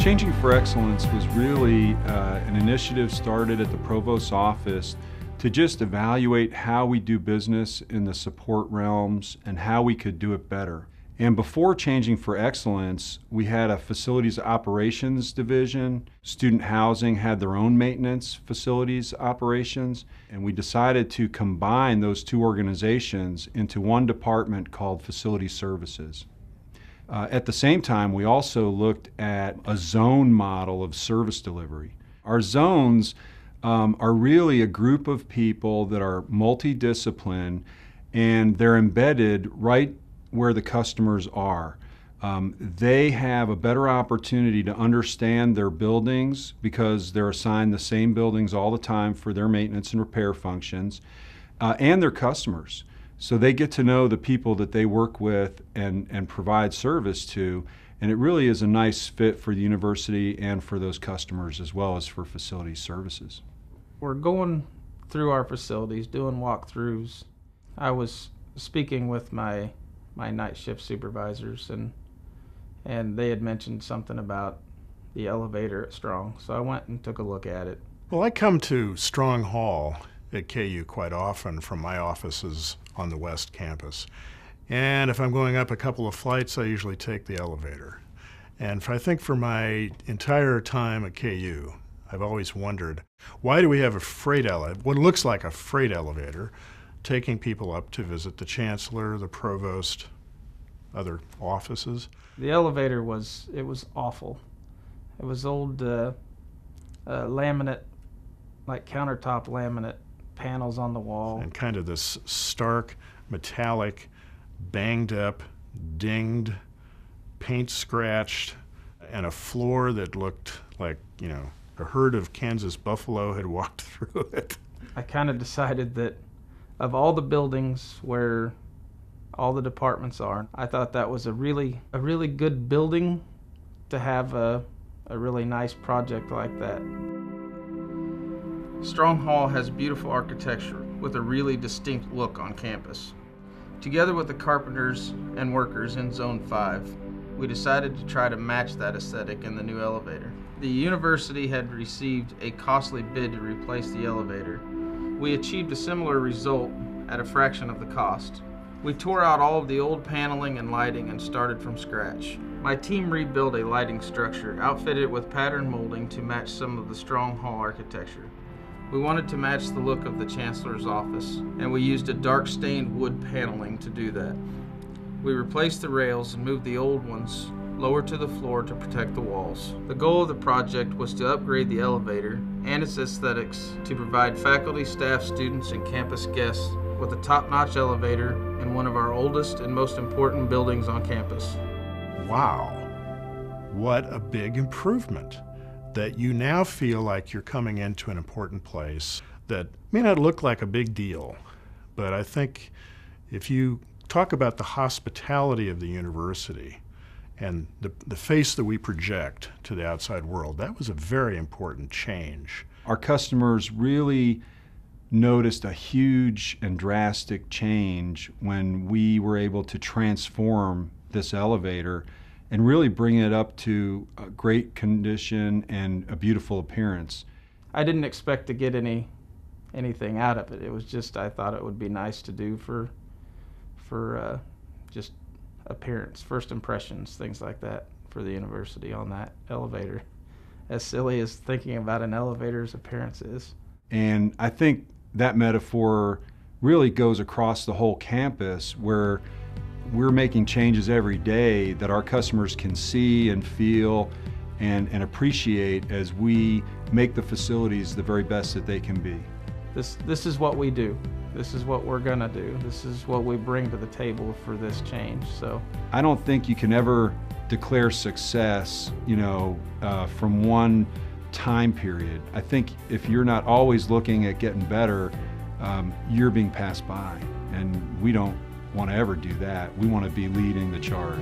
Changing for Excellence was really an initiative started at the Provost's office to just evaluate how we do business in the support realms and how we could do it better. And before Changing for Excellence, we had a facilities operations division. Student housing had their own maintenance facilities operations, and we decided to combine those two organizations into one department called Facility Services. At the same time, we also looked at a zone model of service delivery. Our zones are really a group of people that are multidisciplined, and they're embedded right where the customers are. They have a better opportunity to understand their buildings because they're assigned the same buildings all the time for their maintenance and repair functions, and their customers. So they get to know the people that they work with and provide service to, and it really is a nice fit for the university and for those customers as well as for facility services. We're going through our facilities, doing walkthroughs. I was speaking with my night shift supervisors, and they had mentioned something about the elevator at Strong, so I went and took a look at it. Well, I come to Strong Hall at KU quite often from my offices on the West Campus. And if I'm going up a couple of flights, I usually take the elevator. And I think for my entire time at KU, I've always wondered, why do we have a freight elevator, what looks like a freight elevator, taking people up to visit the chancellor, the provost, other offices? The elevator was awful. It was old laminate, like countertop laminate panels on the wall. And kind of this stark, metallic, banged up, dinged, paint scratched, and a floor that looked like, you know, a herd of Kansas buffalo had walked through it. I kind of decided that of all the buildings where all the departments are, I thought that was a really good building to have a really nice project like that. Strong Hall has beautiful architecture with a really distinct look on campus. Together with the carpenters and workers in Zone 5, we decided to try to match that aesthetic in the new elevator. The university had received a costly bid to replace the elevator. We achieved a similar result at a fraction of the cost. We tore out all of the old paneling and lighting and started from scratch. My team rebuilt a lighting structure, outfitted with pattern molding to match some of the Strong Hall architecture. We wanted to match the look of the chancellor's office, and we used a dark stained wood paneling to do that. We replaced the rails and moved the old ones lower to the floor to protect the walls. The goal of the project was to upgrade the elevator and its aesthetics to provide faculty, staff, students, and campus guests with a top-notch elevator in one of our oldest and most important buildings on campus. Wow, what a big improvement. That you now feel like you're coming into an important place that may not look like a big deal, but I think if you talk about the hospitality of the university and the face that we project to the outside world, that was a very important change. Our customers really noticed a huge and drastic change when we were able to transform this elevator and really bring it up to a great condition and a beautiful appearance. I didn't expect to get anything out of it. It was just, I thought it would be nice to do for just appearance, first impressions, things like that for the university on that elevator. As silly as thinking about an elevator's appearance is. And I think that metaphor really goes across the whole campus, where we're making changes every day that our customers can see and feel and appreciate as we make the facilities the very best that they can be. This is what we do. This is what we're gonna do. This is what we bring to the table for this change. So I don't think you can ever declare success, from one time period. I think if you're not always looking at getting better, you're being passed by, and we don't want to ever do that. We want to be leading the charge.